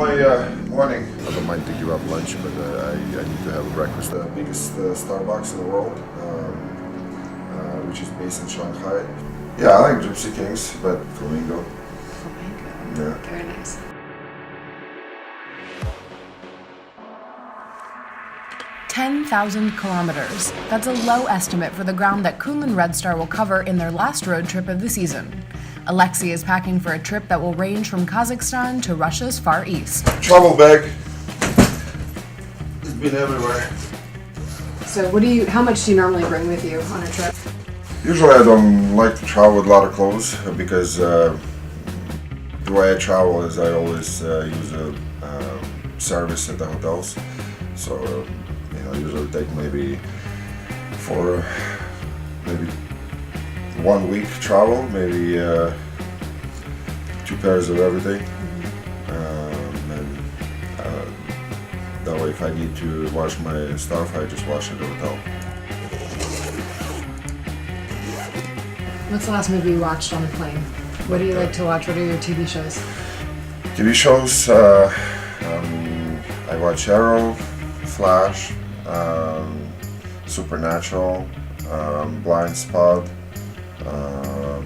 my morning. I don't mind to give up lunch, but I need to have a breakfast. The biggest Starbucks in the world, which is based in Shanghai. Yeah, I like Gypsy Kings, but Flamingo. Flamingo. Yeah. Very nice. "10,000 kilometers. That's a low estimate for the ground that Kunlun Red Star will cover in their last road trip of the season. Alexei is packing for a trip that will range from Kazakhstan to Russia's Far East. Travel bag. It's been everywhere. So how much do you normally bring with you on a trip? Usually I don't like to travel with a lot of clothes because the way I travel is I always use a service at the hotels. So usually take maybe for 1 week travel, maybe 2 pairs of everything. And that way if I need to wash my stuff, I just wash at the hotel. What's the last movie you watched on the plane? What do you like to watch? What are your TV shows? TV shows, I watch Arrow, Flash, Supernatural, Blind Spot,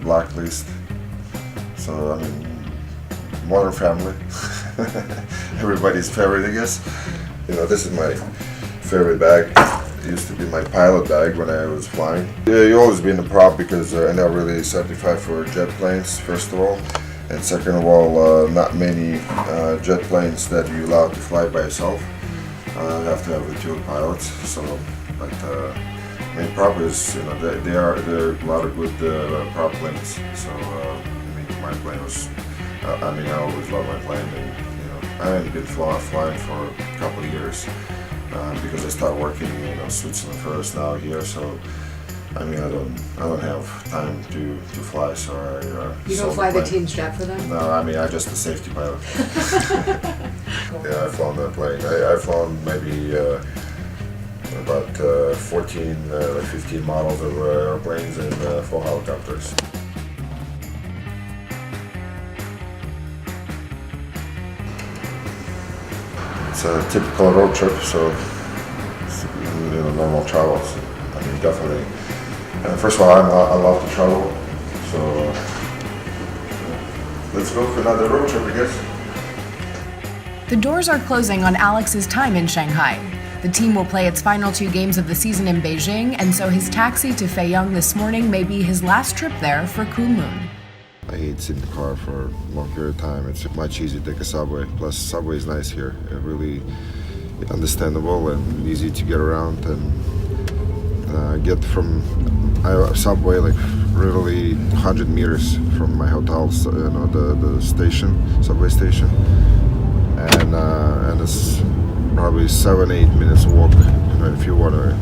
Blacklist. So I mean, Modern Family. Everybody's favorite, I guess. This is my favorite bag. It used to be my pilot bag when I was flying. Yeah, you always been a prop because I'm not really certified for jet planes, first of all. And second of all, not many jet planes that you're allowed to fly by yourself. You have to have the two pilots. So, but prop is, there are a lot of good prop planes. So, my plane was, I always love my plane. And, I haven't been flying for a couple of years because I started working, Switzerland first, now here. So, I don't have time to fly. So You don't fly the team's jet for them? No, I'm just a safety pilot. Yeah, I've flown that plane. I've flown maybe about 14, 15 models of airplanes and 4 helicopters. It's a typical road trip, so it's, normal travels. Definitely. First of all, I love to travel, so let's go for another road trip, I guess. The doors are closing on Alex's time in Shanghai. The team will play its final 2 games of the season in Beijing, and so his taxi to Feiyang this morning may be his last trip there for Kunlun. I hate sitting in the car for a long period of time. It's much easier to take a subway. Plus, subway is nice here. Really understandable and easy to get around and get from subway like literally 100 meters from my hotel, the station, subway station, and it's probably 7-8 minutes walk. If you want to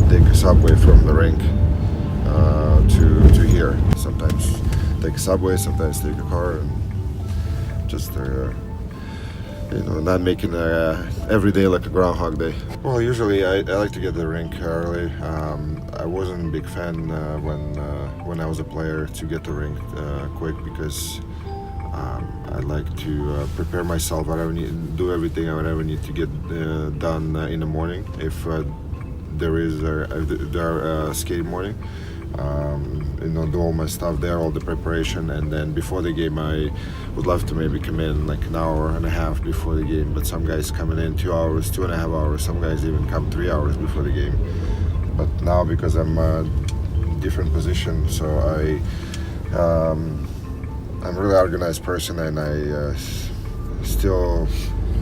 take a subway from the rink to here, sometimes take a subway, sometimes take a car, and just not making every day like a Groundhog Day. Well, usually I like to get to the rink early. I wasn't a big fan when I was a player to get to the rink quick because I like to prepare myself, do everything I need to get done in the morning if there are skating morning. Do all my stuff there, all the preparation, and then before the game I would love to maybe come in like an hour and a half before the game, but some guys coming in 2 hours, 2.5 hours, some guys even come 3 hours before the game. But now because I'm a different position, so I'm a really organized person, and I still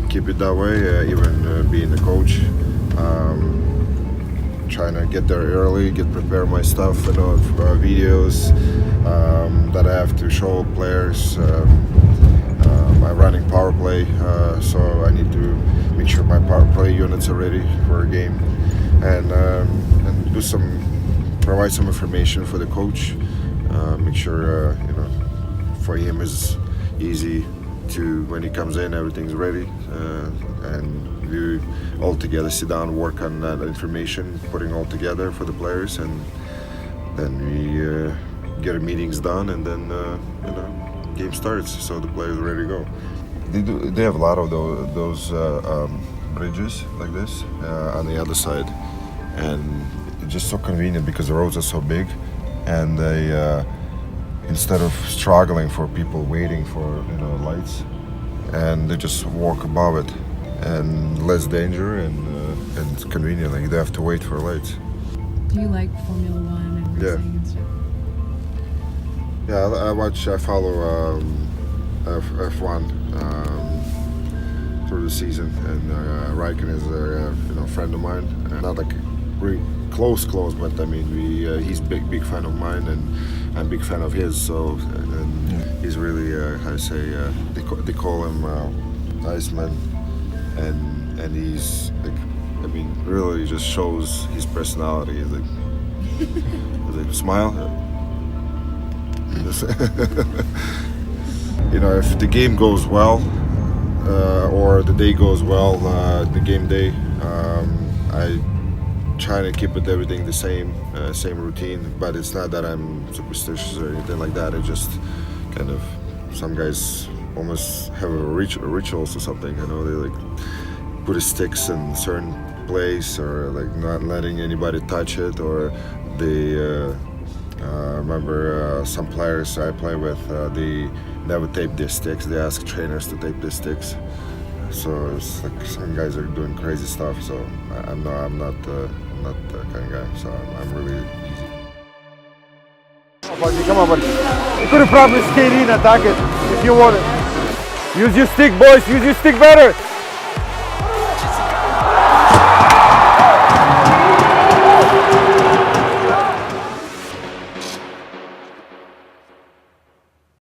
keep it that way, even being a coach. Trying to get there early, prepare my stuff, videos that I have to show players. My running power play, so I need to make sure my power play units are ready for a game, and provide some information for the coach. Make sure for him is easy to when he comes in, everything's ready, and we all together sit down, work on that information, putting all together for the players, and then we get our meetings done, and then game starts, so the players are ready to go. They have a lot of those bridges like this on the other side, and it's just so convenient because the roads are so big, and they instead of struggling for people waiting for lights, and they just walk above it, and less danger and it's convenient. Like you don't have to wait for lights. Do you like Formula One and Yeah. racing and stuff? Yeah, I follow F1 through the season, and Raikkonen is a friend of mine. Not like really close, but I mean, he's big fan of mine, and I'm a big fan of his. So, and he's really, how to say, they call him Iceman, and he's like, I mean, really just shows his personality. He's like smile. If the game goes well, or the day goes well, the game day, I try to keep everything the same routine. But it's not that I'm superstitious or anything like that. It just kind of, some guys almost have rituals or something. They like put the sticks in a certain place, or like not letting anybody touch it, or they. Remember some players I play with, they never tape their sticks. They ask trainers to tape their sticks. So it's like some guys are doing crazy stuff. So I'm not that kind of guy. So I'm really easy. Come on, buddy. You could have probably stayed in, attack it if you wanted. Use your stick, boys. Use your stick better.